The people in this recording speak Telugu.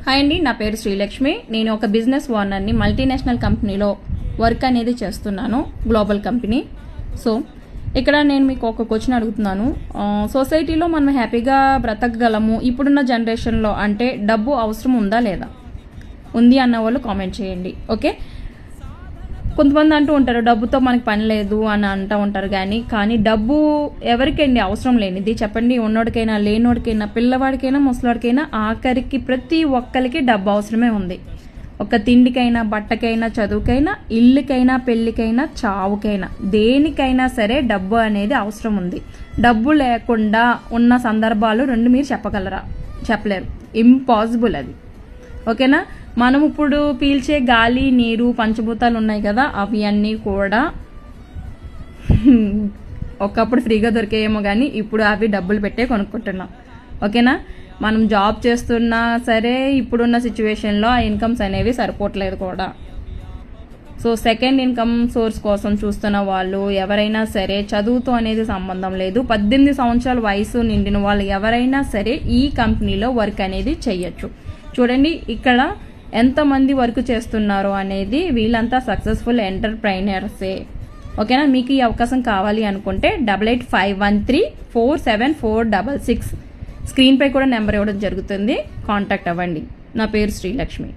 హాయ్ అండి, నా పేరు శ్రీలక్ష్మి. నేను ఒక బిజినెస్ ఓనర్ని. మల్టీనేషనల్ కంపెనీలో వర్క్ అనేది చేస్తున్నాను, గ్లోబల్ కంపెనీ. సో ఇక్కడ నేను మీకు ఒక క్వశ్చన్ అడుగుతున్నాను. సొసైటీలో మనం హ్యాపీగా బ్రతకగలము ఇప్పుడున్న జనరేషన్లో అంటే డబ్బు అవసరం ఉందా లేదా? ఉంది అన్న వాళ్ళు కామెంట్ చేయండి. ఓకే, కొంతమంది అంటూ ఉంటారు డబ్బుతో మనకి పని లేదు అని అంటూ ఉంటారు. కానీ డబ్బు ఎవరికండి అవసరం లేనిది చెప్పండి? ఉన్నోడికైనా లేనోడికైనా పిల్లవాడికైనా ముసలాడికైనా ఆఖరికి ప్రతి ఒక్కరికి డబ్బు అవసరమే ఉంది. ఒక తిండికైనా, బట్టకైనా, చదువుకైనా, ఇల్లుకైనా, పెళ్ళికైనా, చావుకైనా, దేనికైనా సరే డబ్బు అనేది అవసరం ఉంది. డబ్బు లేకుండా ఉన్న సందర్భాలు రెండు మీరు చెప్పగలరా? చెప్పలేరు, ఇంపాసిబుల్ అది. ఓకేనా? మనం ఇప్పుడు పీల్చే గాలి, నీరు, పంచభూతాలు ఉన్నాయి కదా, అవి అన్నీ కూడా ఒకప్పుడు ఫ్రీగా దొరికేయేమో కానీ ఇప్పుడు అవి డబ్బులు పెట్టే కొనుక్కుంటున్నాం. ఓకేనా? మనం జాబ్ చేస్తున్నా సరే ఇప్పుడున్న సిచ్యువేషన్లో ఆ ఇన్కమ్స్ అనేవి సరిపోవట్లేదు కూడా. సో సెకండ్ ఇన్కమ్ సోర్స్ కోసం చూస్తున్న వాళ్ళు ఎవరైనా సరే, చదువుతో అనేది సంబంధం లేదు, 18 సంవత్సరాల వయసు నిండిన వాళ్ళు ఎవరైనా సరే ఈ కంపెనీలో వర్క్ అనేది చెయ్యొచ్చు. చూడండి ఇక్కడ ఎంతమంది వర్క్ చేస్తున్నారు అనేది, వీళ్ళంతా సక్సెస్ఫుల్ ఎంటర్ప్రైనర్సే. ఓకేనా? మీకు ఈ అవకాశం కావాలి అనుకుంటే 8851347466 స్క్రీన్పై కూడా నెంబర్ ఇవ్వడం జరుగుతుంది. కాంటాక్ట్ అవ్వండి. నా పేరు శ్రీలక్ష్మి.